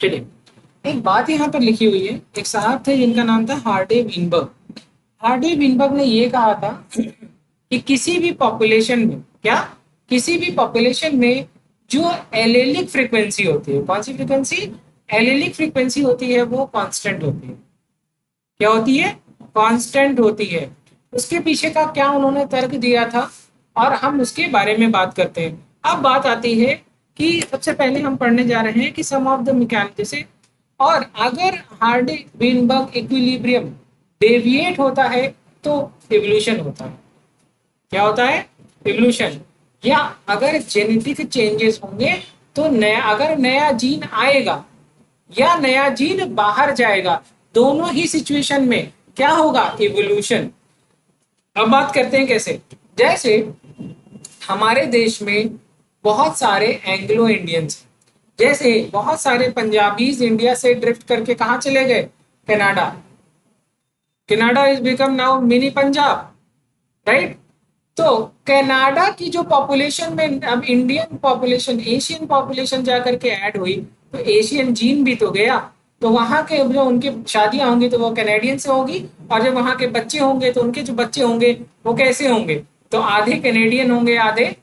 चलिए, एक बात यहाँ पर लिखी हुई है। एक साहब थे जिनका नाम था हार्डे विनबर्ग। हार्डे विनबर्ग ने ये कहा था कि किसी भी पॉपुलेशन में, क्या, किसी भी पॉपुलेशन में जो एलेलिक फ्रीक्वेंसी होती है, कौन सी फ्रीक्वेंसी, एलेलिक फ्रीक्वेंसी होती है, वो कांस्टेंट होती है। क्या होती है, कांस्टेंट होती है। उसके पीछे का क्या उन्होंने तर्क दिया था, और हम उसके बारे में बात करते हैं। अब बात आती है कि सबसे पहले हम पढ़ने जा रहे हैं कि सम ऑफ द मैकेनिज्म से, और अगर हार्डी ग्रीनबर्ग इक्विलिब्रियम डेविएट होता है तो इवोल्यूशन होता है। क्या होता है, इवोल्यूशन। या अगर जेनेटिक चेंजेस होंगे तो नया, अगर नया जीन आएगा या नया जीन बाहर जाएगा, दोनों ही सिचुएशन में क्या होगा, इवोल्यूशन। अब बात करते हैं कैसे। जैसे हमारे देश में बहुत सारे एंग्लो इंडियंस, जैसे बहुत सारे पंजाबीज इंडिया से ड्रिफ्ट करके कहाँ चले गए, Canada. Canada is become now mini Punjab, right. तो कनाडा की जो पॉपुलेशन में अब इंडियन पॉपुलेशन, एशियन पॉपुलेशन जाकर के ऐड हुई, तो एशियन जीन भी तो गया। तो वहां के जो उनकी शादियां होंगी तो वो कैनेडियन से होगी, और जब वहां के बच्चे होंगे तो उनके जो बच्चे होंगे वो कैसे होंगे, तो आधे कैनेडियन होंगे आधे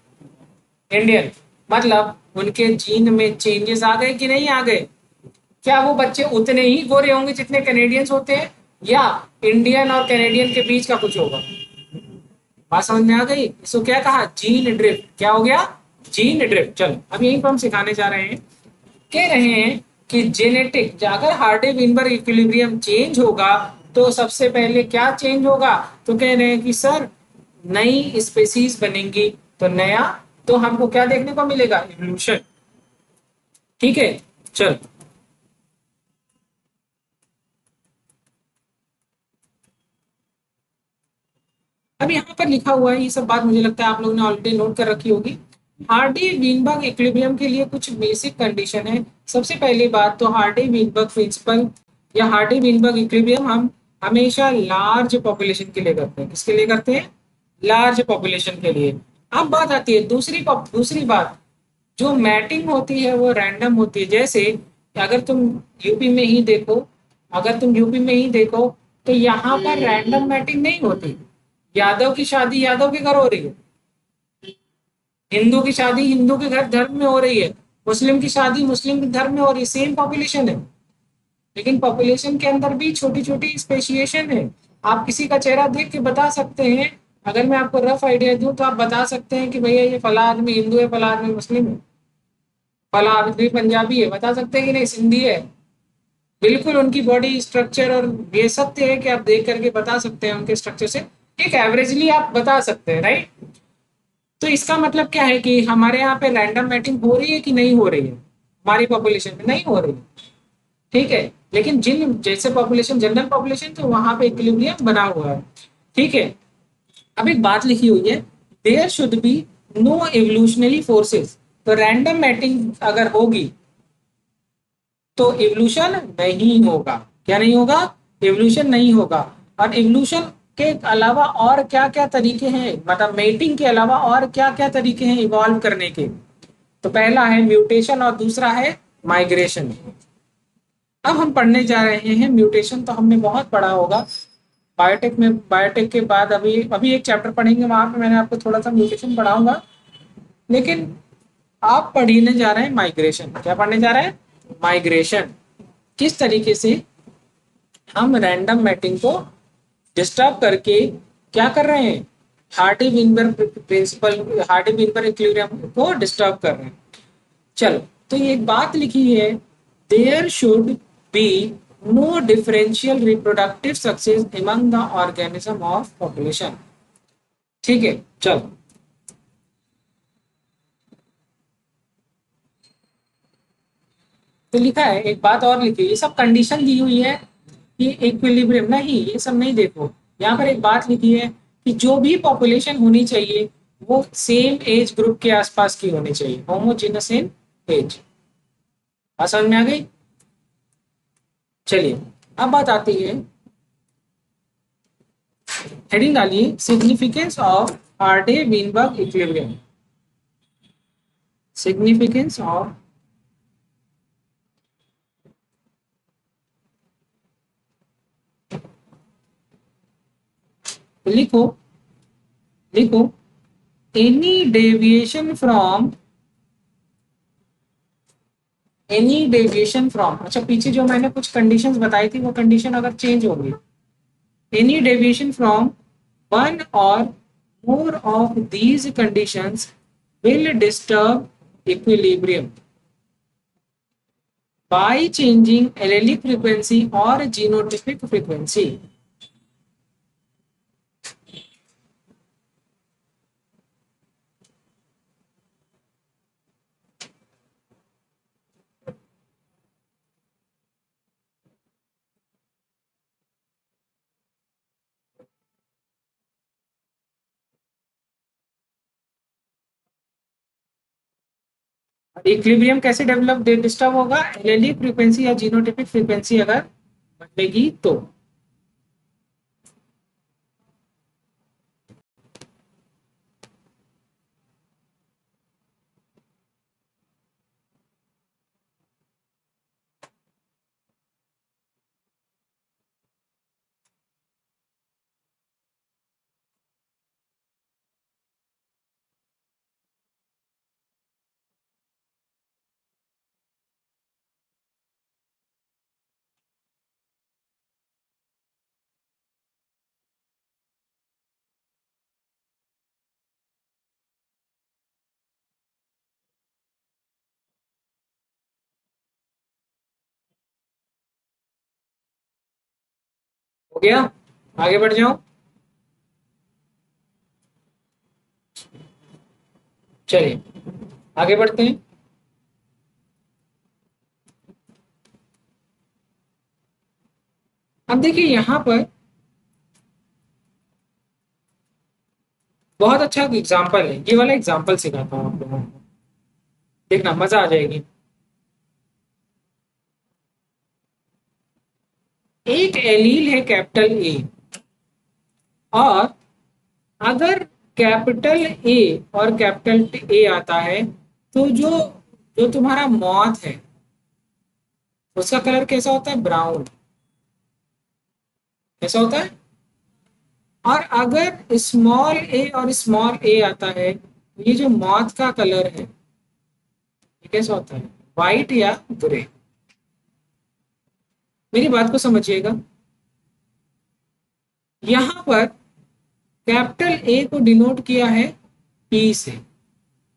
इंडियन। मतलब उनके जीन में चेंजेस आ गए कि नहीं आ गए। क्या वो बच्चे उतने ही गोरे होंगे जितने कैनेडियंस होते हैं, या इंडियन और कैनेडियन के बीच का कुछ होगा। बात समझ में आ गई। इसको क्या कहा, जीन ड्रिफ्ट। क्या हो गया, जीन ड्रिफ्ट। चलो अब यहीं पर हम सिखाने जा रहे हैं, कह रहे हैं कि जेनेटिक, अगर हार्डे विनबर्ग इक्विलिब्रियम चेंज होगा तो सबसे पहले क्या चेंज होगा, तो कह रहे हैं कि सर नई स्पेसीज बनेंगी, तो नया, तो हमको क्या देखने को मिलेगा, इवोल्यूशन। ठीक है, चल। अब यहाँ पर लिखा हुआ है, ये सब बात मुझे लगता है आप लोगों ने ऑलरेडी नोट कर रखी होगी। हार्डी वीनबर्ग इक्विलिब्रियम के लिए कुछ बेसिक कंडीशन है। सबसे पहली बात तो हार्डी वीनबर्ग प्रिंसिपल या हार्डी वीनबर्ग इक्विलिब्रियम हम हमेशा लार्ज पॉपुलेशन के लिए करते हैं। किसके लिए करते हैं, लार्ज पॉपुलेशन के लिए। अब बात आती है दूसरी बात, जो मैटिंग होती है वो रैंडम होती है। जैसे अगर तुम यूपी में ही देखो, अगर तुम यूपी में ही देखो तो यहाँ पर रैंडम मैटिंग नहीं होती। यादव की शादी यादव के घर हो रही है, हिंदू की शादी हिंदू के घर धर्म में हो रही है, मुस्लिम की शादी मुस्लिम के धर्म में हो रही है, सेम पॉपुलेशन है। लेकिन पॉपुलेशन के अंदर भी छोटी छोटी स्पेशिएशन है। आप किसी का चेहरा देख के बता सकते हैं, अगर मैं आपको रफ आइडिया दूं तो आप बता सकते हैं कि भैया ये फला आदमी हिंदू है, फला आदमी मुस्लिम है, फला आदमी पंजाबी है, बता सकते हैं कि नहीं, सिंधी है। बिल्कुल उनकी बॉडी स्ट्रक्चर और ये सत्य है कि आप देख करके बता सकते हैं उनके स्ट्रक्चर से, एक एवरेजली आप बता सकते हैं, राइट। तो इसका मतलब क्या है कि हमारे यहाँ पे रैंडम मैटिंग हो रही है कि नहीं हो रही है, हमारी पॉपुलेशन में नहीं हो रही है, ठीक है। लेकिन जिन जैसे पॉपुलेशन, जनरल पॉपुलेशन, तो वहां पे इक्विलिब्रियम बना हुआ है, ठीक है। अब एक बात लिखी हुई है, there should be no evolutionary forces. तो रैंडम मैटिंग अगर होगी तो इवोल्यूशन नहीं होगा। क्या नहीं होगा, इवोल्यूशन नहीं होगा। और इवोल्यूशन के अलावा और क्या क्या तरीके हैं, मतलब मेटिंग के अलावा और क्या क्या तरीके हैं इवॉल्व करने के। तो पहला है म्यूटेशन और दूसरा है माइग्रेशन। अब हम पढ़ने जा रहे हैं म्यूटेशन, तो हमने बहुत पढ़ा होगा बायोटेक में। बायोटेक के बाद अभी अभी एक चैप्टर पढ़ेंगे, वहां पे मैंने आपको थोड़ा सा म्यूटेशन पढ़ाऊंगा। लेकिन आप पढ़ने जा रहे हैं माइग्रेशन। क्या पढ़ने जा रहे हैं, माइग्रेशन। किस तरीके से हम रैंडम मैटिंग को डिस्टर्ब करके क्या कर रहे हैं, Hardy Weinberg principal, Hardy Weinberg equilibrium को डिस्टर्ब कर रहे हैं। चलो, तो ये एक बात लिखी है, there should be no differential reproductive success among the organism of population. ठीक है, चलो। तो लिखा है, एक बात और लिखी है, ये सब कंडीशन दी हुई है कि इक्विलिब्रियम, नहीं ये सब नहीं, देखो यहाँ पर एक बात लिखी है कि जो भी पॉपुलेशन होनी चाहिए वो सेम एज ग्रुप के आसपास की होनी चाहिए, होमोजेनस इन एज। बात समझ में आ गई। चलिए, अब बात आती है, हेडिंग डालिए significance of Hardy Weinberg equilibrium. Significance of लिखो लिखो, एनी डेविएशन फ्रॉम, अच्छा पीछे जो मैंने कुछ कंडीशंस बताई थी वो कंडीशन अगर चेंज होगी, एनी डेविएशन फ्रॉम वन और more of these conditions will disturb equilibrium by changing allelic frequency or genotypic frequency. Equilibrium कैसे डेवलप डिस्टर्ब होगा, एलेलिक फ्रीक्वेंसी या जीनोटिपिक फ्रीक्वेंसी अगर बदलेगी तो। हो गया, आगे बढ़ जाओ। चलिए आगे बढ़ते हैं। अब देखिए यहां पर बहुत अच्छा एग्जाम्पल है, ये वाला एग्जाम्पल सिखाता हूँ आप लोगों को, देखना मजा आ जाएगी। एक एलील है कैपिटल ए, और अगर कैपिटल ए और कैपिटल ए आता है तो जो जो तुम्हारा मॉथ है उसका कलर कैसा होता है, ब्राउन, कैसा होता है। और अगर स्मॉल ए और स्मॉल ए आता है तो ये जो मॉथ का कलर है ये कैसा होता है, वाइट या ग्रे। मेरी बात को समझिएगा, यहां पर कैपिटल ए को डिनोट किया है पी से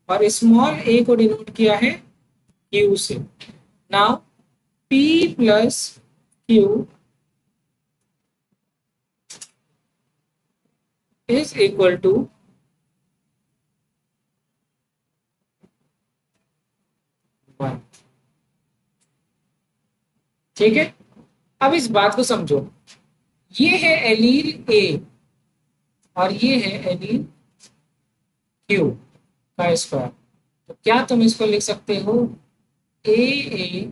और स्मॉल ए को डिनोट किया है क्यू से। Now P plus Q is equal to 1। ठीक है, अब इस बात को समझो, ये है एलील ए और ये है एलील क्यू का स्क्वायर, तो क्या तुम इसको लिख सकते हो ए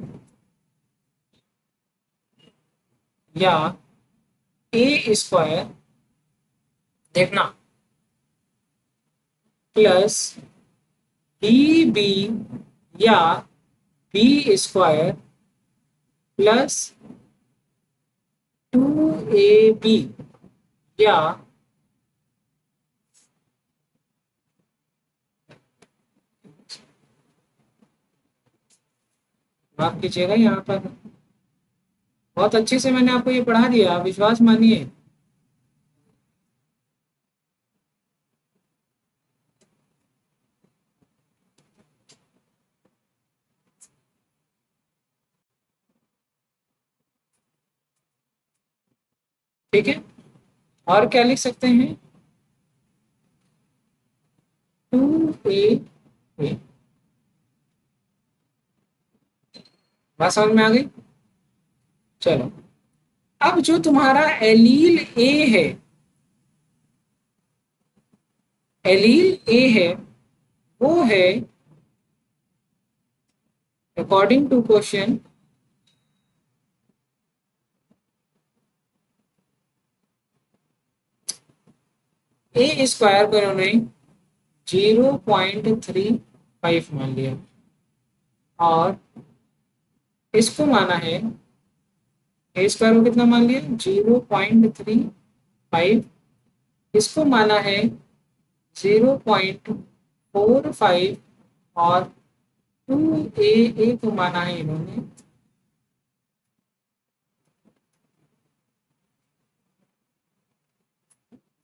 या ए स्क्वायर, देखना, प्लस बी बी या बी स्क्वायर प्लस 2ab या माफ कीजिएगा, यहाँ पर बहुत अच्छे से मैंने आपको ये पढ़ा दिया, आप विश्वास मानिए। ठीक है, और क्या लिख सकते हैं, 2a, बात समझ में आ गई। चलो, अब जो तुम्हारा एलील ए है, एलील ए है वो है according to question A square पर उन्होंने 0.35 मान लिया और इसको माना है ए स्क्वायर को कितना मान लिया, 0.35 इसको माना है 0.45 और 2AA को माना है इन्होंने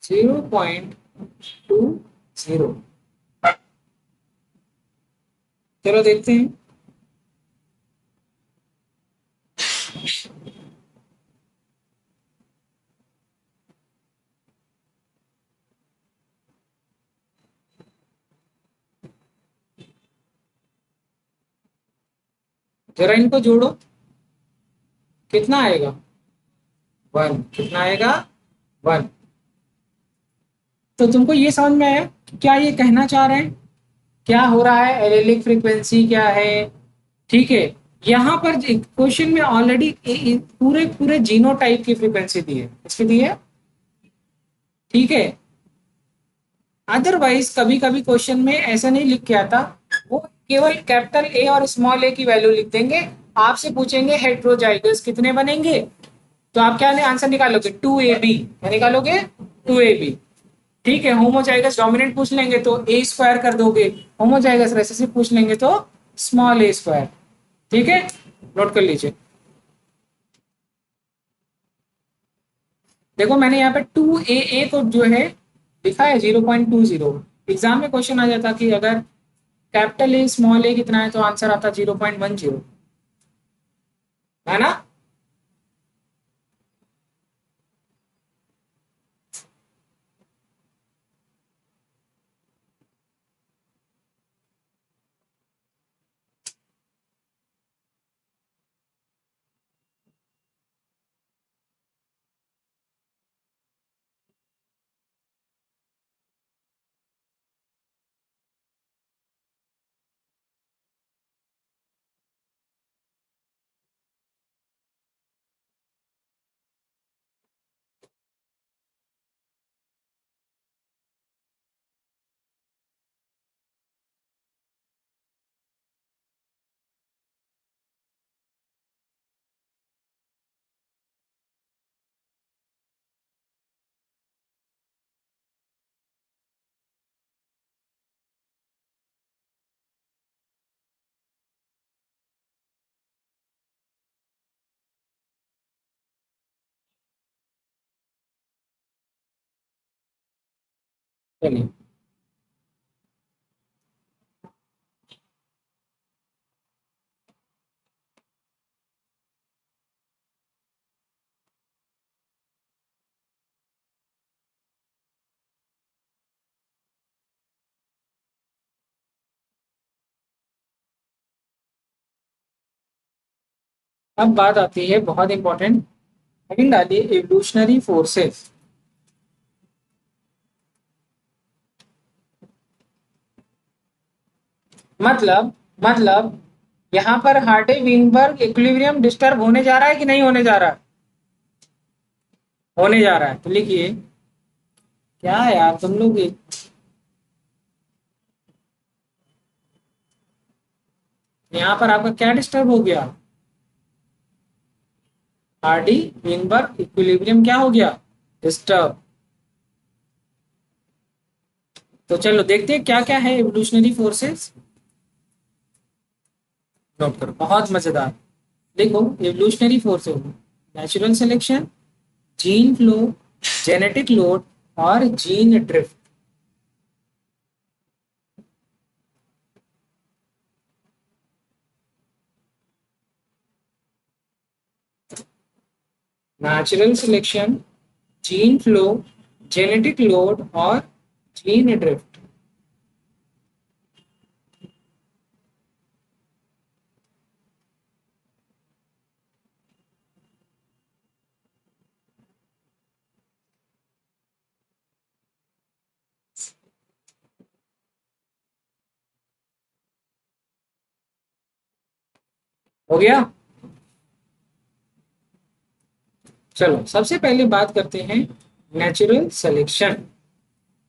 0.20। चलो देखते हैं। जरा इनको जोड़ो, कितना आएगा? 1। कितना आएगा? 1। तो तुमको ये समझ में आया क्या ये कहना चाह रहे हैं, क्या हो रहा है, एलेलिक फ्रीक्वेंसी क्या है? ठीक है, यहाँ पर क्वेश्चन में ऑलरेडी पूरे पूरे जीनोटाइप की फ्रीक्वेंसी दी है, इसकी दी है। ठीक है, अदरवाइज कभी कभी क्वेश्चन में ऐसा नहीं लिख के आता, वो केवल कैपिटल ए और स्मॉल ए की वैल्यू लिख देंगे, आपसे पूछेंगे हेट्रोजाइगस कितने बनेंगे, तो आप क्या आंसर निकालोगे? 2AB निकालोगे, 2AB। ठीक है, होमोजाइगस डोमिनेंट पूछ लेंगे तो ए स्क्वायर कर दोगे, होमोजाइगस रिसेसिव पूछ लेंगे तो स्मॉल ए स्क्वायर। ठीक है, नोट कर लीजिए। देखो मैंने यहाँ पे 2AA को जो है लिखा है 0.20। एग्जाम में क्वेश्चन आ जाता कि अगर कैपिटल ए स्मॉल ए कितना है तो आंसर आता 0.10, है ना। चलिए, अब बात आती है बहुत इंपॉर्टेंट, हेडिंग डालिए एवोल्यूशनरी फोर्सेस। मतलब यहाँ पर हार्टे विनबर्ग इक्विलिब्रियम डिस्टर्ब होने जा रहा है कि नहीं होने जा रहा है? होने जा रहा है, तो लिखिए क्या यार तुम लोग यहाँ पर आपका क्या डिस्टर्ब हो गया? हार्डी विनबर्ग इक्विलिब्रियम क्या हो गया? डिस्टर्ब। तो चलो देखते हैं क्या क्या है एवोल्यूशनरी फोर्सेस। नोट करो, बहुत मजेदार। देखो evolutionary forces, natural selection, gene flow, genetic load और gene drift. Natural selection, gene flow, genetic load और जीन ड्रिफ्ट। हो गया। चलो सबसे पहले बात करते हैं नेचुरल सिलेक्शन।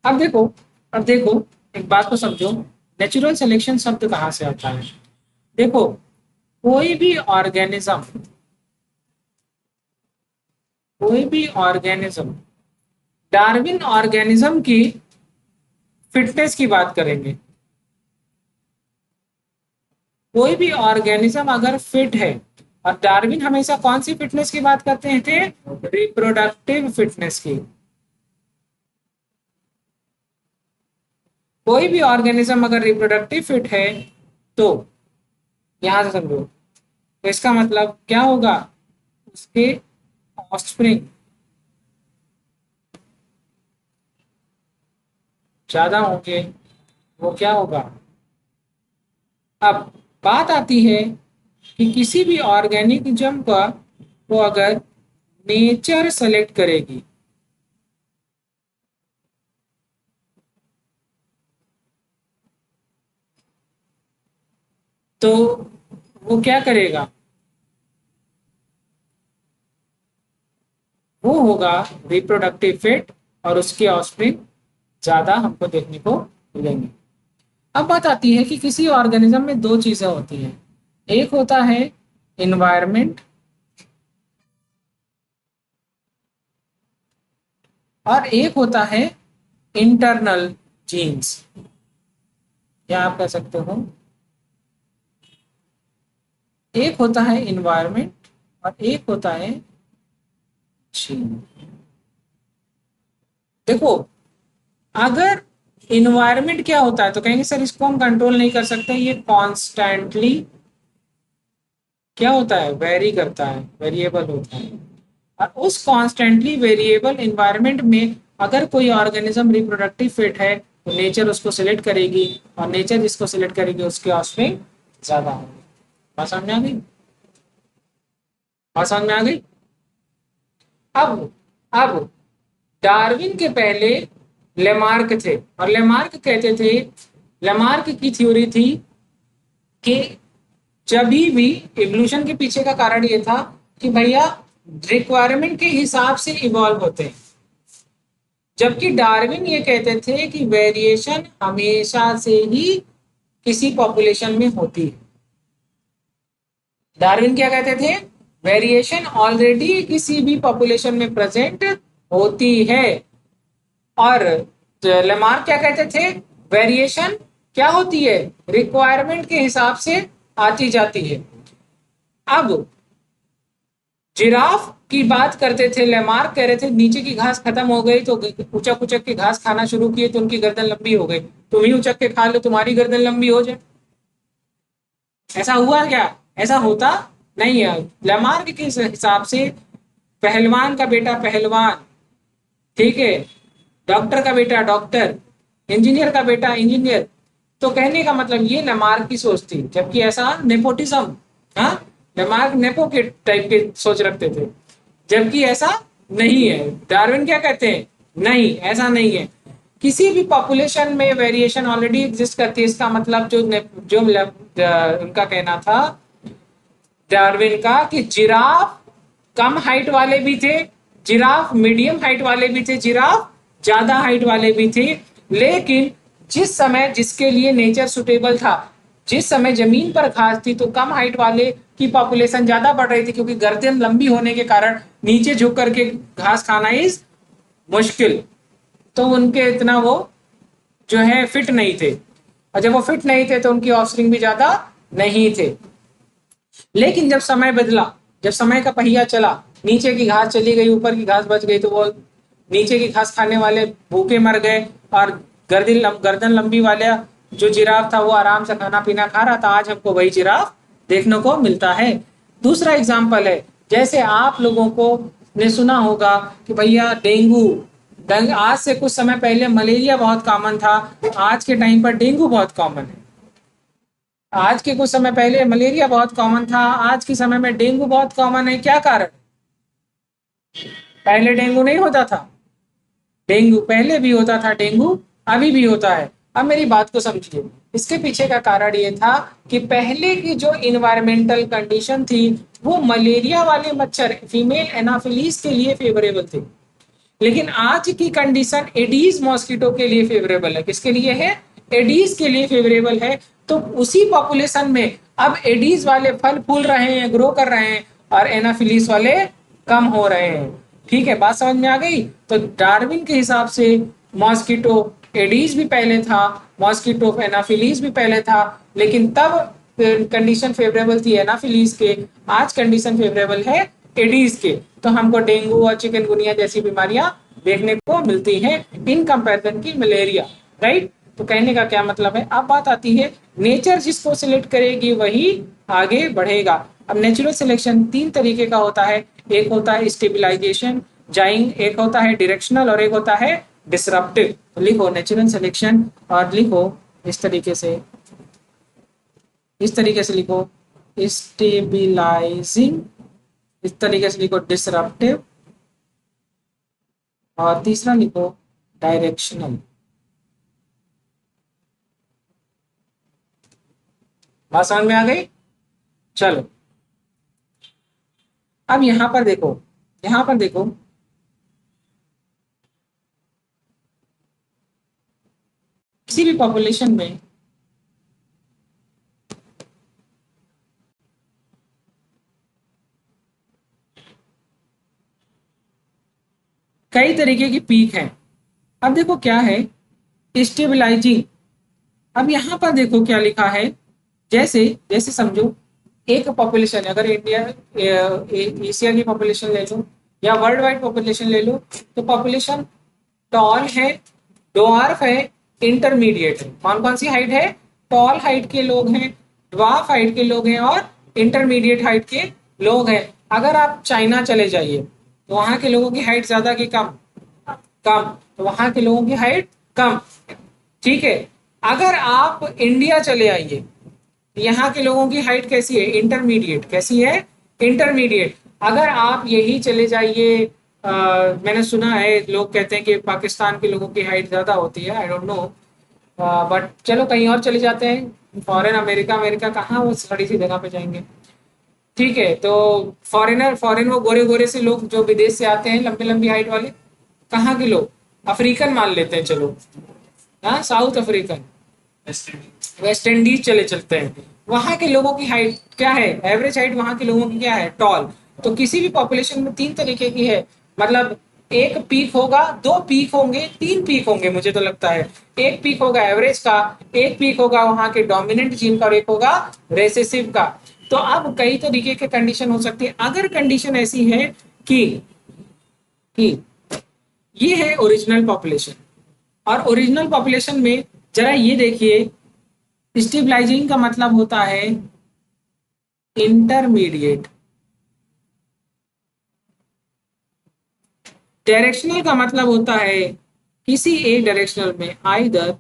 अब देखो, अब देखो, एक बात को समझो, नेचुरल सिलेक्शन शब्द कहाँ से आता है? देखो, कोई भी ऑर्गेनिज्म, कोई भी ऑर्गेनिज्म डार्विन ऑर्गेनिज्म की फिटनेस की बात करेंगे। कोई भी ऑर्गेनिज्म अगर फिट है, और डार्विन हमेशा कौन सी फिटनेस की बात करते हैं थे? रिप्रोडक्टिव फिटनेस की। कोई भी ऑर्गेनिज्म अगर रिप्रोडक्टिव फिट है तो यहां से समझो, तो इसका मतलब क्या होगा? उसके ऑफस्प्रिंग ज्यादा होंगे। वो क्या होगा? अब बात आती है कि किसी भी ऑर्गेनिज्म का वो अगर नेचर सेलेक्ट करेगी, तो वो क्या करेगा? वो होगा रिप्रोडक्टिव फिट, और उसके ऑफस्प्रिंग ज्यादा हमको देखने को मिलेंगे। अब बात आती है कि किसी ऑर्गेनिज्म में दो चीजें होती हैं। एक होता है इन्वायरमेंट, और एक होता है इंटरनल जीन्स, या आप कह सकते हो एक होता है इन्वायरमेंट और एक होता है जीन। देखो, अगर इन्वायरमेंट क्या होता है तो कहेंगे सर इसको हम कंट्रोल नहीं कर सकते, ये कॉन्स्टेंटली क्या होता है? वेरी करता है, वेरिएबल होता है। और उस कॉन्स्टेंटली वेरिएबल इन्वायरमेंट में अगर कोई ऑर्गेनिज्म रिप्रोडक्टिव फिट है तो नेचर उसको सिलेक्ट करेगी, और नेचर जिसको सिलेक्ट करेगी उसके ऑफस्प्रिंग ज्यादा होंगे। बात समझ में आ गई? बात समझ में आ गई? अब डार्विन के पहले लेमार्क थे, और लेमार्क कहते थे, लेमार्क की थ्योरी थी कि जब भी इवोल्यूशन के पीछे का कारण ये था कि भैया रिक्वायरमेंट के हिसाब से इवॉल्व होते हैं, जबकि डार्विन ये कहते थे कि वेरिएशन हमेशा से ही किसी पॉपुलेशन में होती है। डार्विन क्या कहते थे? वेरिएशन ऑलरेडी किसी भी पॉपुलेशन में प्रेजेंट होती है। और लेमार्क क्या कहते थे? वेरिएशन क्या होती है? रिक्वायरमेंट के हिसाब से आती जाती है। अब जिराफ की बात करते थे, लेमार्क कह रहे थे नीचे की घास खत्म हो गई तो उचक उचक के घास खाना शुरू किए तो उनकी गर्दन लंबी हो गई। तुम ही उचक के खा लो, तुम्हारी गर्दन लंबी हो जाए। ऐसा हुआ क्या? ऐसा होता नहीं है। लेमार्क के हिसाब से पहलवान का बेटा पहलवान, ठीक है, डॉक्टर का बेटा डॉक्टर, इंजीनियर का बेटा इंजीनियर। तो कहने का मतलब ये लेमार्क की सोच थी, जबकि ऐसा नेपोटिज्म, हाँ, लेमार्क नेपो के टाइप के सोच रखते थे, जबकि ऐसा नहीं है। डार्विन क्या कहते हैं? नहीं, ऐसा नहीं है। किसी भी पॉपुलेशन में वेरिएशन ऑलरेडी एग्जिस्ट करती है। इसका मतलब जो उनका कहना था डार्विन का कि जिराफ कम हाइट वाले भी थे, जिराफ मीडियम हाइट वाले भी थे, जिराफ ज्यादा हाइट वाले भी थे। लेकिन जिस समय जिसके लिए नेचर सुटेबल था, जिस समय जमीन पर घास थी तो कम हाइट वाले की पॉपुलेशन ज्यादा बढ़ रही थी, क्योंकि गर्दन लंबी होने के कारण नीचे झुक करके घास खाना इज मुश्किल। तो उनके इतना वो जो है फिट नहीं थे, और जब वो फिट नहीं थे तो उनकी ऑफस्प्रिंग भी ज्यादा नहीं थे। लेकिन जब समय बदला, जब समय का पहिया चला, नीचे की घास चली गई, ऊपर की घास बच गई, तो वो नीचे की घास खाने वाले भूखे मर गए, और गर्दन लंबी वाला जो जिराफ था वो आराम से खाना पीना खा रहा था। आज हमको वही जिराफ देखने को मिलता है। दूसरा एग्जाम्पल है, जैसे आप लोगों को ने सुना होगा कि भैया डेंगू, आज से कुछ समय पहले मलेरिया बहुत कॉमन था, आज के टाइम पर डेंगू बहुत कॉमन है। आज के कुछ समय पहले मलेरिया बहुत कॉमन था, आज के समय में डेंगू बहुत कॉमन है। क्या कारण? पहले डेंगू नहीं होता था? डेंगू पहले भी होता था, डेंगू अभी भी होता है। अब मेरी बात को समझिए, इसके पीछे का कारण ये था कि पहले की जो इन्वायरमेंटल कंडीशन थी वो मलेरिया वाले मच्छर फीमेल एनाफिलीज के लिए फेवरेबल थे, लेकिन आज की कंडीशन एडीज मॉस्किटो के लिए फेवरेबल है। किसके लिए है? एडीज के लिए फेवरेबल है। तो उसी पॉपुलेशन में अब एडीज वाले फल फूल रहे हैं, ग्रो कर रहे हैं, और एनाफिलीज वाले कम हो रहे हैं। ठीक है, बात समझ में आ गई। तो डार्विन के हिसाब से मॉस्किटो एडीज भी पहले था, मॉस्किटो एनाफिलीज भी पहले था, लेकिन तब कंडीशन फेवरेबल थी एनाफिलीज के, आज कंडीशन फेवरेबल है एडीज के। तो हमको डेंगू और चिकनगुनिया जैसी बीमारियां देखने को मिलती हैं इन कंपैरिजन की मलेरिया, राइट। तो कहने का क्या मतलब है, अब बात आती है नेचर जिसको सिलेक्ट करेगी वही आगे बढ़ेगा। अब नेचुरल सिलेक्शन तीन तरीके का होता है, एक होता है स्टेबलाइजेशन जाइंग, एक होता है डायरेक्शनल और एक होता है डिसरप्टिव। तो लिखो नेचुरल सिलेक्शन और लिखो इस तरीके से, इस तरीके से लिखो स्टेबिलाईजिंग, इस तरीके से लिखो डिसरप्टिव, और तीसरा लिखो डायरेक्शनल। बात समझ में आ गई। चलो अब यहां पर देखो, यहां पर देखो किसी भी पॉपुलेशन में कई तरीके की पीक है। अब देखो क्या है स्टेबलाइजिंग। अब यहां पर देखो क्या लिखा है, जैसे जैसे समझो एक पॉपुलेशन, अगर इंडिया एशिया की पॉपुलेशन ले लो या वर्ल्ड वाइड पॉपुलेशन ले लो, तो पॉपुलेशन टॉल है, डॉर्फ है, इंटरमीडिएट है। कौन कौन सी हाइट है, टॉल हाइट के लोग हैं, ड्वार्फ हाइट के लोग हैं और इंटरमीडिएट हाइट के लोग हैं। अगर आप चाइना चले जाइए तो वहां के लोगों की हाइट ज्यादा की कम, कम, तो वहां के लोगों की हाइट कम, ठीक है। अगर आप इंडिया चले आइए, यहाँ के लोगों की हाइट कैसी है, इंटरमीडिएट, कैसी है, इंटरमीडिएट। अगर आप यही चले जाइए, मैंने सुना है लोग कहते हैं कि पाकिस्तान के लोगों की हाइट ज्यादा होती है, आई डोंट नो, बट चलो कहीं और चले जाते हैं, फॉरेन अमेरिका, अमेरिका कहाँ वो बड़ी सी जगह पे जाएंगे, ठीक है। तो फॉरेनर, फॉरेन वो गोरे गोरे से लोग जो विदेश से आते हैं, लंबी लंबी हाइट वाले, कहाँ के लोग, अफ्रीकन मान लेते हैं चलो, हाँ साउथ अफ्रीकन, वेस्ट इंडीज चले चलते हैं, वहां के लोगों की हाइट क्या है, एवरेज हाइट वहां के लोगों की क्या है, टॉल। तो किसी भी पॉपुलेशन में तीन तरीके की है, मतलब एक पीक होगा, दो पीक होंगे, तीन पीक होंगे, मुझे तो लगता है एक पीक होगा एवरेज का, एक पीक होगा वहां के डोमिनेंट जीन का और एक होगा रेसेसिव का। तो अब कई तरीके के कंडीशन हो सकती है। अगर कंडीशन ऐसी है कि कि ये है ओरिजिनल पॉपुलेशन, और ओरिजिनल पॉपुलेशन में जरा ये देखिए, स्टेबलाइजिंग का मतलब होता है इंटरमीडिएट, डायरेक्शनल का मतलब होता है किसी एक डायरेक्शनल में आइदर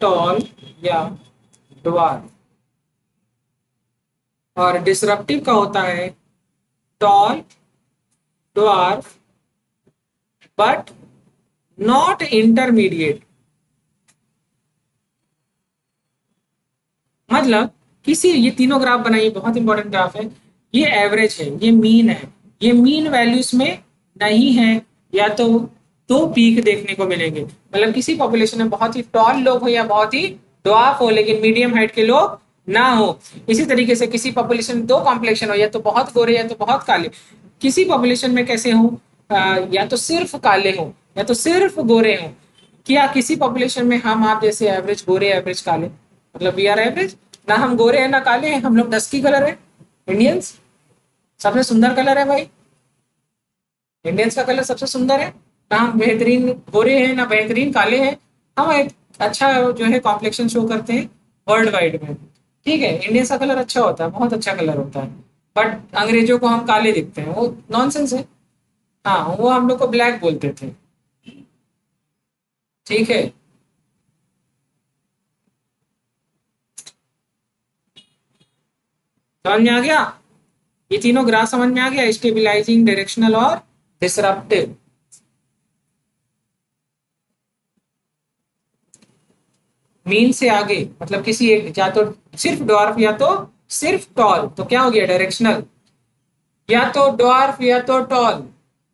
टॉल या ड्वार्फ, और डिसरप्टिव का होता है tall, dwarf, but not intermediate. मतलब किसी, ये तीनों ग्राफ बनाइए, बहुत इंपॉर्टेंट ग्राफ है, ये एवरेज है, ये मीन है, ये मीन वैल्यूज में नहीं है, या तो दो पीक देखने को मिलेंगे, मतलब किसी पॉपुलेशन में बहुत ही टॉल लोग हो या बहुत ही ड्वार्फ हो, लेकिन मीडियम हाइट के लोग ना हो। इसी तरीके से किसी पॉपुलेशन में दो कॉम्प्लेक्शन हो, या तो बहुत गोरे या तो बहुत काले। किसी पॉपुलेशन में कैसे हो, या तो सिर्फ काले हो या तो सिर्फ गोरे हो। क्या किसी पॉपुलेशन में हम आप जैसे एवरेज गोरे, एवरेज काले, मतलब वी आर एवरेज, ना हम गोरे हैं ना काले हैं, हम लोग डस्की कलर है। इंडियंस सबसे सुंदर कलर है भाई, इंडियंस का कलर सबसे सुंदर है, ना हम बेहतरीन गोरे हैं ना बेहतरीन काले हैं, हम एक अच्छा जो है कॉम्प्लेक्शन शो करते हैं वर्ल्ड वाइड में, ठीक है। इंडियंस का कलर अच्छा होता है, बहुत अच्छा कलर होता है, बट अंग्रेजों को हम काले दिखते हैं, वो नॉनसेंस है। हाँ, वो हम लोग को ब्लैक बोलते थे, ठीक है। समझ में आ गया, ये तीनों ग्राफ समझ में आ गया, स्टेबिलाईजिंग, डायरेक्शनल और डिसरप्टिव। मीन से आगे मतलब किसी एक, या तो सिर्फ डॉर्फ या तो सिर्फ टॉल, तो क्या हो गया डायरेक्शनल, या तो डॉर्फ या तो टॉल,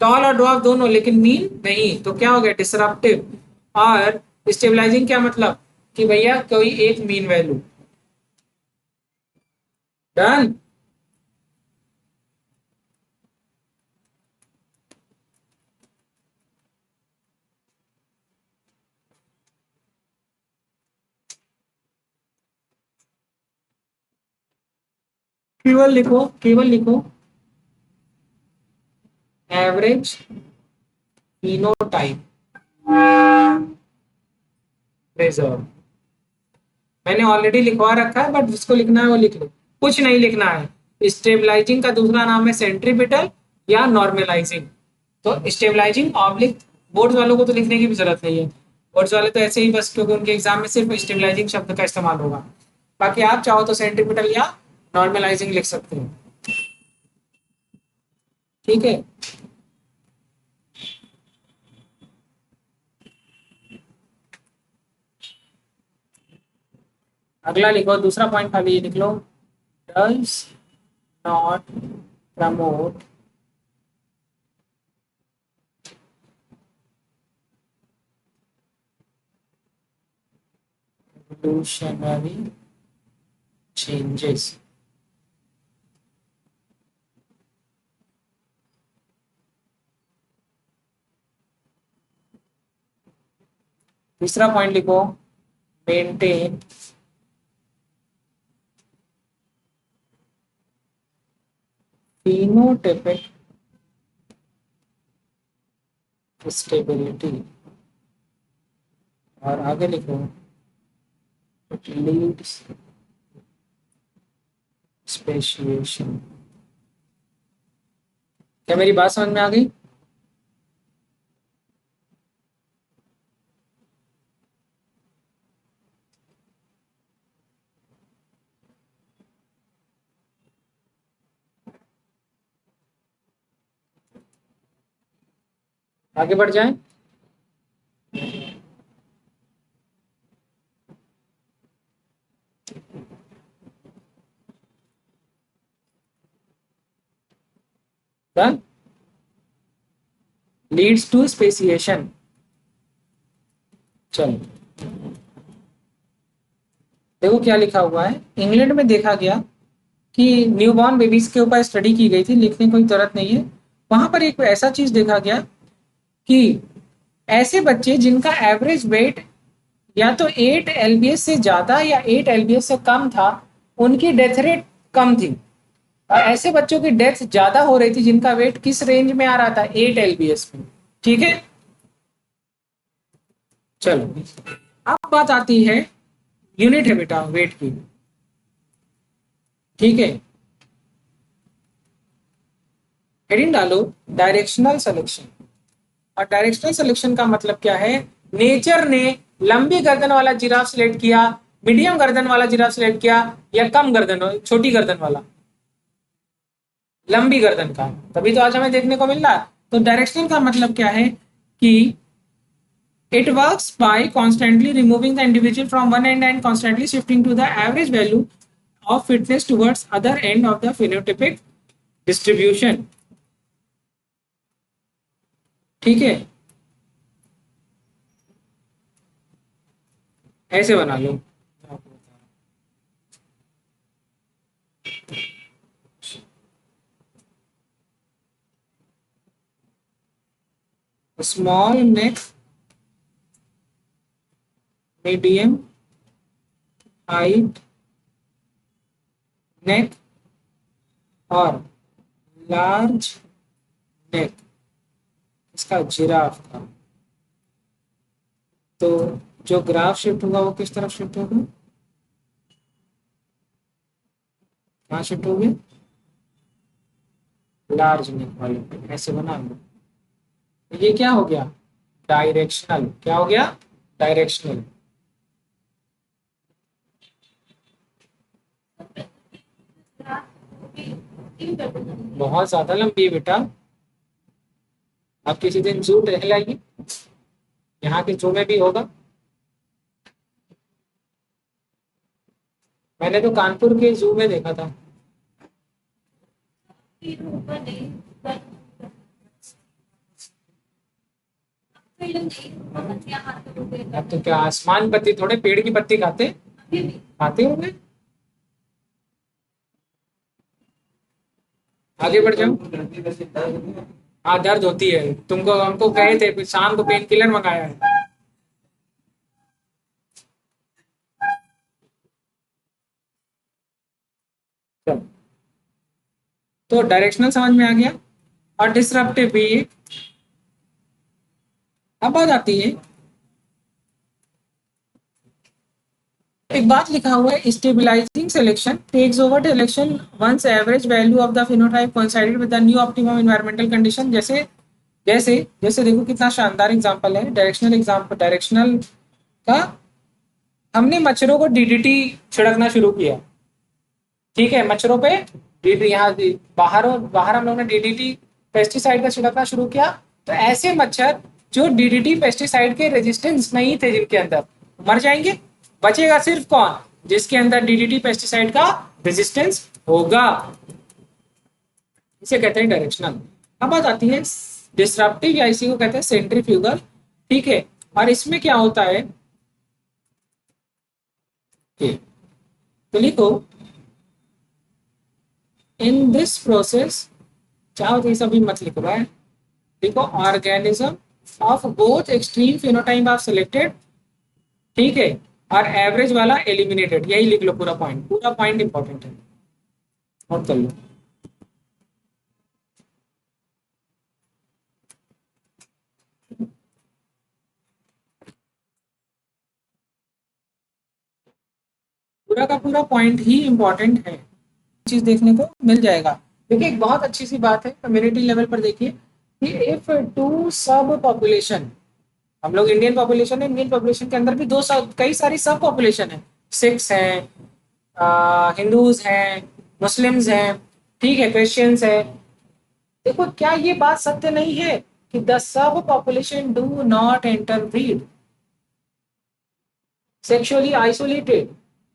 टॉल और डॉर्फ दोनों, लेकिन मीन नहीं, तो क्या हो गया डिसरप्टिव। और स्टेबलाइजिंग क्या मतलब, कि भैया कोई एक मीन वैल्यू, डन। केवल लिखो एवरेज फिनोटाइप रिजर्व। मैंने ऑलरेडी लिखवा रखा है, बट जिसको लिखना है वो लिख लो, कुछ नहीं लिखना है। स्टेबलाइजिंग का दूसरा नाम है सेंट्रीपिटल या नॉर्मलाइजिंग। तो स्टेबलाइजिंग ऑब्लिक, बोर्ड्स वालों को तो लिखने की भी जरूरत नहीं है, बोर्ड्स वाले तो ऐसे ही बस, क्योंकि उनके एग्जाम में सिर्फ स्टेबलाइजिंग शब्द का इस्तेमाल होगा। बाकी आप चाहो तो सेंट्रीपिटल या नॉर्मलाइजिंग लिख सकते हो। ठीक है, अगला लिखो, दूसरा पॉइंट खाली ये लिख लो, does not promote evolutionary changes। तीसरा पॉइंट लिखो, मेंटेन phenotypic stability। और आगे लिखो, it leads speciation। क्या मेरी बात समझ में आ गई? आगे बढ़ जाएं। Done, leads to speciation. चलो देखो क्या लिखा हुआ है। इंग्लैंड में देखा गया कि न्यूबॉर्न बेबीज के ऊपर स्टडी की गई थी, लिखने की कोई जरूरत नहीं है। वहां पर एक ऐसा चीज देखा गया कि ऐसे बच्चे जिनका एवरेज वेट या तो 8 एलबीएस से ज्यादा या 8 एलबीएस से कम था, उनकी डेथ रेट कम थी। और ऐसे बच्चों की डेथ ज्यादा हो रही थी जिनका वेट किस रेंज में आ रहा था, 8 एलबीएस में। ठीक है, चलो अब बात आती है, यूनिट है बेटा वेट की। ठीक है, हेडिंग डालो डायरेक्शनल सिलेक्शन। और डायरेक्शनल सिलेक्शन का मतलब क्या है? नेचर ने लंबी गर्दन वाला जिराफ सिलेक्ट किया, मीडियम गर्दन वाला जिराफ सिलेक्ट किया, या कम गर्दन छोटी गर्दन वाला, लंबी गर्दन का, तभी तो आज हमें देखने को मिल रहा है। तो डायरेक्शनल का मतलब क्या है कि it works by constantly removing the individual from one end and constantly shifting to the average value of fitness towards other end of the phenotypic distribution। ठीक है, ऐसे बना लो। स्मॉल नेक, मीडियम हाइट नेक और लार्ज नेक इसका जिराफ का। तो जो graph shift होगा वो किस तरफ शिफ्ट होगा? कहाँ शिफ्ट होगी? लार्ज नेक वाले पे। ऐसे बना लो। ये क्या हो गया? डायरेक्शनल। क्या हो गया? डायरेक्शनल। बहुत ज्यादा लंबी है बेटा। आप किसी दिन जू टहलाइए, यहाँ के जू में भी होगा। मैंने तो कानपुर के जू में देखा था। अब तो क्या आसमान पत्ती थोड़े पेड़ की पत्ती खाते? खाते होंगे। आगे बढ़ जाओ। हाँ दर्द होती है, तुमको हमको कहे थे शाम को पेन किलर मंगाया है। चलो तो डायरेक्शनल समझ में आ गया और डिसरप्टिव भी। अब बात आती है, एक बात लिखा हुआ है, stabilising selection takes over selection once average value of the phenotype coincided with the new optimum environmental condition. जैसे जैसे जैसे देखो कितना शानदार एग्जांपल है, डायरेक्शनल एग्जांपल, डायरेक्शनल का। हमने मच्छरों को डीडीटी छिड़कना शुरू किया, ठीक है, मच्छरों पे डीडी, यहाँ बाहर बाहर हम लोगों ने डीडीटी पेस्टिसाइड का छिड़कना शुरू किया। तो ऐसे मच्छर जो डीडीटी पेस्टिसाइड के रेजिस्टेंस नहीं थे जिनके अंदर, मर जाएंगे। बचेगा सिर्फ कौन, जिसके अंदर डीडीटी पेस्टिसाइड का रेजिस्टेंस होगा। इसे कहते हैं डायरेक्शनल। अब बात आती है डिसरप्टिव, या इसी को कहते हैं सेंट्रीफ्यूगल, ठीक है। और इसमें क्या होता है, तो लिखो इन दिस प्रोसेस, चाहो तो ये सभी मत लिखो भाई, देखो organism of both extreme phenotype of selected, ठीक है, और एवरेज वाला एलिमिनेटेड, यही लिख लो पूरा पॉइंट, पूरा पॉइंट इंपॉर्टेंट है, नोट कर लो। पूरा का पूरा पॉइंट ही इंपॉर्टेंट है, चीज देखने को मिल जाएगा। देखिए एक बहुत अच्छी सी बात है कम्युनिटी लेवल पर, देखिए कि इफ टू सब पॉपुलेशन, हम लोग इंडियन पॉपुलेशन है, इंडियन पॉपुलेशन के अंदर भी दो सब कई सारी सब पॉपुलेशन है, सिख्स हैं, हिंदूज हैं, मुस्लिम्स हैं, ठीक है, क्रिश्चियंस है। देखो क्या ये बात सत्य नहीं है कि the sub population do not inter breed sexually isolated,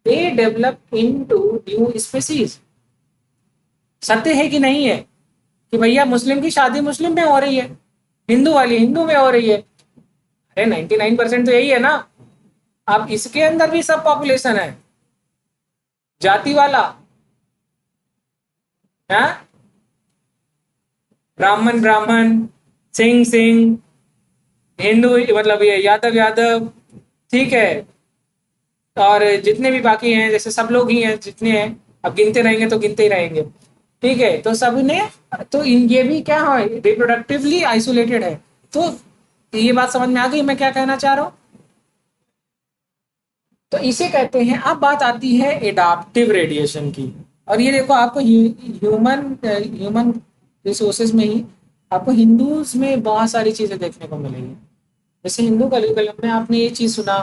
they develop into new species. सत्य है कि नहीं है कि भैया मुस्लिम की शादी मुस्लिम में हो रही है, हिंदू वाली हिंदू में हो रही है? अरे 99% तो यही है ना। अब इसके अंदर भी सब पॉपुलेशन है, जाति वाला है, ब्राह्मण ब्राह्मण, सिंह सिंह, हिंदू मतलब ये यादव यादव, ठीक है, और जितने भी बाकी हैं जैसे सब लोग ही हैं जितने हैं, अब गिनते रहेंगे तो गिनते ही रहेंगे, ठीक है। तो सब ने, तो ये भी क्या है, रिप्रोडक्टिवली आइसोलेटेड है। तो ये बात समझ में आ गई मैं क्या कहना चाह रहा हूं? तो इसे कहते हैं। अब बात आती है एडाप्टिव रेडिएशन की, और ये देखो आपको ह्यूमन रिसोर्सेज में ही आपको हिंदूज में बहुत सारी चीजें देखने को मिलेंगी। जैसे हिंदू करिकुलम में आपने ये चीज सुना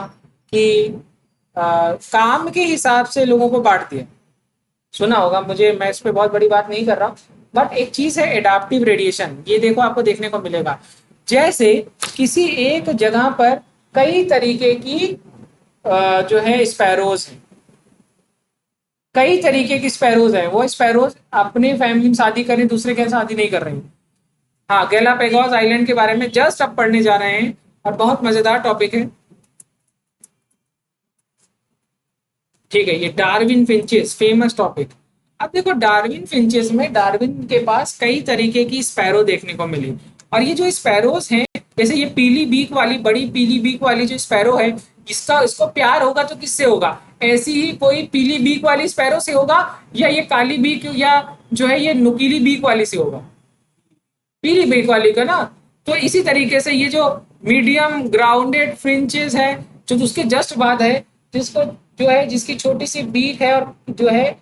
कि काम के हिसाब से लोगों को बांट दिया, सुना होगा, मुझे, मैं इस पे बहुत बड़ी बात नहीं कर रहा हूँ, बट एक चीज है एडाप्टिव रेडिएशन, ये देखो आपको देखने को मिलेगा। जैसे किसी एक जगह पर कई तरीके की जो है स्पैरोज हैं, कई तरीके की स्पैरोज हैं, वो स्पैरोज अपने फैमिली में शादी करें, दूसरे के शादी नहीं कर रही। हाँ, गैलापागोस आइलैंड के बारे में जस्ट अब पढ़ने जा रहे हैं, और बहुत मजेदार टॉपिक है, ठीक है। ये डार्विन फिंचेस, फेमस टॉपिक। अब देखो डार्विन फिंचेस में डार्विन के पास कई तरीके की स्पैरो देखने को मिली, और ये जो स्पैरोज हैं, जैसे ये पीली बीक वाली, बड़ी पीली बीक वाली जो स्पैरो है, इसको प्यार होगा तो किससे होगा? ऐसी ही कोई पीली बीक वाली स्पैरो से होगा, या ये काली बीक, या जो है ये नुकीली बीक वाली से होगा? पीली बीक वाली का ना। तो इसी तरीके से ये जो मीडियम ग्राउंडेड फ्रिंचेस है, जो उसके जस्ट बाद है, जिसको जो है जिसकी छोटी सी बीक है, और जो है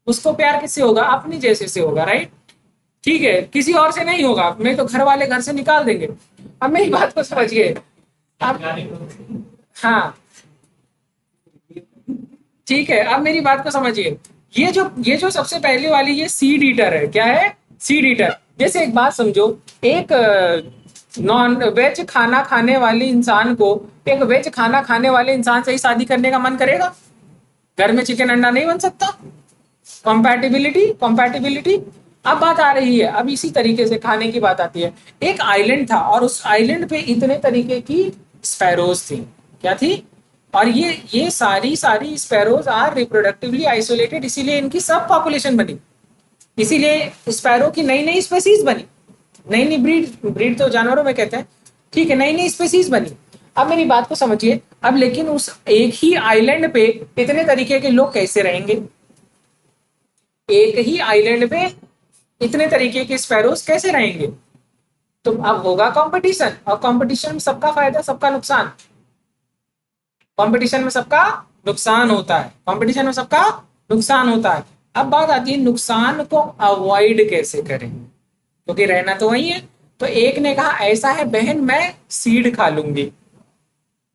उसको प्यार किससे होगा? अपनी जैसे से होगा, राइट, ठीक है, किसी और से नहीं होगा, मैं तो घर वाले घर से निकाल देंगे। अब मेरी बात को समझिए अब, हाँ ठीक है, अब मेरी बात को समझिए। ये जो सबसे पहले वाली ये सीड ईटर है, क्या है? Seed eater. जैसे एक बात समझो, एक नॉन वेज खाना खाने वाले इंसान को एक वेज खाना खाने वाले इंसान से ही शादी करने का मन करेगा? घर में चिकन अंडा नहीं बन सकता? Compatibility, compatibility. अब बात आ रही है, अब इसी तरीके से खाने की बात आती है। एक आइलैंड था, और उस आइलैंड पे इतने तरीके की स्पैरोज थी, क्या थी? और ये सारी सारी स्पैरोज आर रिप्रोडक्टिवली आइसोलेटेड, इसीलिए इनकी सब पॉपुलेशन बनी, इसीलिए स्पैरो की नई नई स्पेसीज बनी, नई नई ब्रीड, ब्रीड तो जानवरों में कहते हैं, ठीक है, नई नई स्पेसीज बनी। अब मेरी बात को समझिए, अब लेकिन उस एक ही आइलैंड पे इतने तरीके के लोग कैसे रहेंगे? एक ही आइलैंड पे इतने तरीके के स्पैरोज कैसे रहेंगे? तो अब होगा कंपटीशन, और कंपटीशन में सबका फायदा सबका नुकसान, कंपटीशन में सबका नुकसान होता है, कंपटीशन में सबका नुकसान होता है। अब बात आती है नुकसान को अवॉइड कैसे करें, क्योंकि रहना तो वही है। तो एक ने कहा ऐसा है बहन मैं सीड खा लूंगी,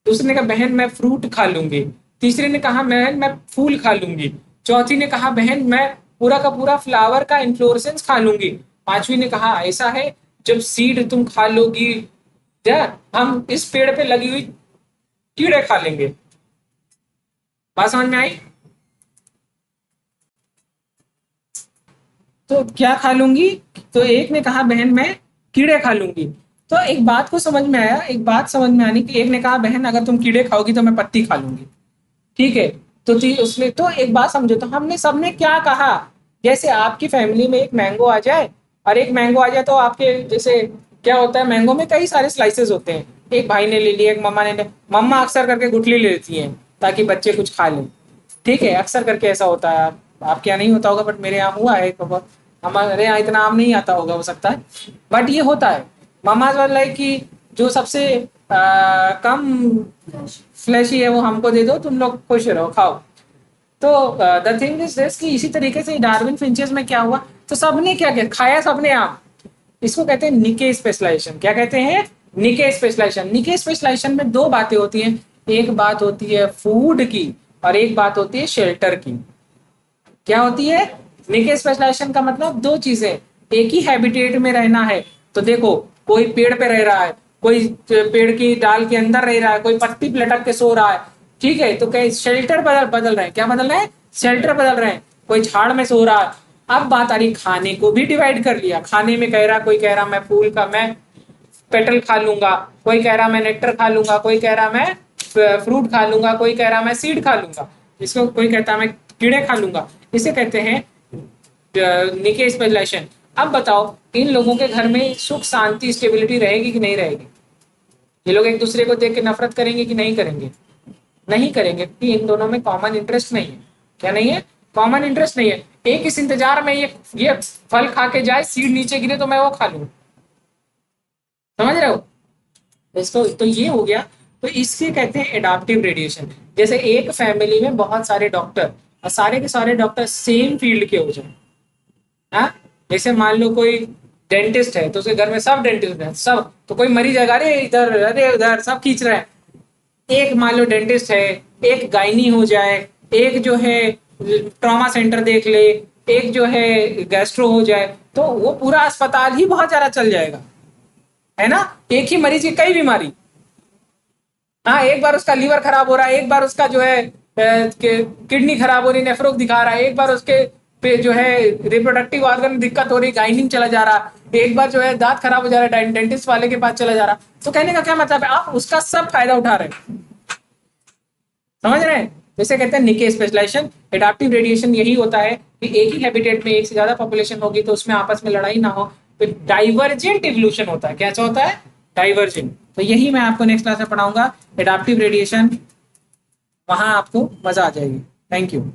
दूसरे ने कहा बहन मैं फ्रूट खा लूंगी, तीसरे ने कहा बहन मैं फूल खा लूंगी, चौथी ने कहा बहन मैं पूरा का पूरा फ्लावर का इन्फ्लोरेसेंस खा लूंगी, पांचवी ने कहा ऐसा है जब सीड तुम खा लोगी हम इस पेड़ पे लगी हुई कीड़े खा लेंगे। बात समझ में आई? तो क्या खा लूंगी? तो एक ने कहा बहन मैं कीड़े खा लूंगी। तो एक बात को समझ में आया, एक बात समझ में आनी कि एक ने कहा बहन अगर तुम कीड़े खाओगी तो मैं पत्ती खा लूंगी, ठीक है। तो उसने तो एक बात समझो, तो हमने सबने क्या कहा, जैसे आपकी फैमिली में एक मैंगो आ जाए और एक मैंगो आ जाए तो आपके जैसे क्या होता है, मैंगो में कई सारे स्लाइसेस होते हैं, एक भाई ने ले लिया, एक मम्मा ने मम्मा अक्सर करके गुठली ले लेती हैं ताकि बच्चे कुछ खा लें, ठीक है, अक्सर करके ऐसा होता है। आपके यहाँ नहीं होता होगा बट मेरे यहाँ हुआ है, हमारे यहाँ इतना आम नहीं आता होगा, हो सकता है, बट ये होता है। मम्मा वाला कि जो सबसे कम फ्लैशी है वो हमको दे दो, तुम लोग खुश रहो खाओ। तो द थिंग इज दिस कि इसी तरीके से डार्विन फिंचेस में क्या हुआ, तो सबने क्या किया, खाया सबने आम। इसको कहते हैं निके स्पेशलाइजेशन। क्या कहते हैं? निके स्पेशलाइजेशन। निके स्पेशलाइजेशन में दो बातें होती हैं, एक बात होती है फूड की और एक बात होती है शेल्टर की। क्या होती है? निके स्पेशलाइजेशन का मतलब दो चीजें, एक ही हैबिटेट में रहना है। तो देखो कोई पेड़ पे रह रहा है, कोई पेड़ की डाल के अंदर रह रहा है, कोई पत्ती पे लटक के सो रहा है, ठीक है, तो कहीं शेल्टर बदल रहे हैं। क्या बदल रहे हैं? शेल्टर बदल रहे हैं। कोई झाड़ में सो रहा है। अब बात आ रही, खाने को भी डिवाइड कर लिया। खाने में कह रहा, कोई कह रहा मैं फूल का मैं पेटल खा लूंगा, कोई कह रहा मैं नेक्टर खा लूंगा, कोई कह रहा मैं फ्रूट खा लूंगा, कोई कह रहा मैं सीड खा लूंगा, इसको कोई कहता मैं कीड़े खा लूंगा। इसे कहते हैं निके स्पेशलाइजेशन। अब बताओ इन लोगों के घर में सुख शांति स्टेबिलिटी रहेगी कि नहीं रहेगी? ये लोग एक दूसरे को देख के नफरत करेंगे कि नहीं करेंगे? नहीं करेंगे, क्योंकि इन दोनों में कॉमन इंटरेस्ट नहीं है। क्या नहीं है? कॉमन इंटरेस्ट नहीं है। एक इस इंतजार में ये फल खा के जाए, सीड नीचे गिरे तो मैं वो खा लूं। समझ रहे हो? इसको तो ये हो गया। तो इसके कहते हैं एडाप्टिव रेडिएशन। जैसे एक फैमिली में बहुत सारे डॉक्टर और सारे के सारे डॉक्टर सेम फील्ड के हो जाए। हाँ, जैसे मान लो कोई डेंटिस्ट है तो उसके घर में सब डेंटिस्ट है, सब, तो कोई मरीज है अरे इधर अरे उधर सब खींच रहे हैं। एक मान लो डेंटिस्ट है, एक गायनी हो जाए, एक जो है ट्रॉमा सेंटर देख ले, एक जो है गैस्ट्रो हो जाए, तो वो पूरा अस्पताल ही बहुत ज्यादा चल जाएगा, है ना? एक ही मरीज की कई बीमारी। हाँ, एक बार उसका लीवर खराब हो रहा है, एक बार उसका जो है किडनी खराब हो रही, नेफ्रोक दिखा रहा है, एक बार उसके पे जो है रिप्रोडक्टिव ऑर्गन में दिक्कत हो रही, गाइनिंग चला जा रहा, एक बार जो है दांत खराब हो जा रहा है, डेंटिस्ट वाले के पास चला जा रहा। तो कहने का क्या मतलब है, आप उसका सब फायदा उठा रहे हैं। समझ रहे हैं? जैसे कहते हैं निके स्पेशलाइजेशन। एडाप्टिव रेडिएशन यही होता है कि एक ही हैबिटेट में एक से ज्यादा पॉपुलेशन होगी तो उसमें आपस में लड़ाई ना हो, तो डाइवर्जेंट इवोल्यूशन होता है। क्या होता है? डाइवर्जेंट। तो यही मैं आपको नेक्स्ट क्लास में पढ़ाऊंगा, एडाप्टिव रेडिएशन। वहां आपको मजा आ जाएगी। Thank you.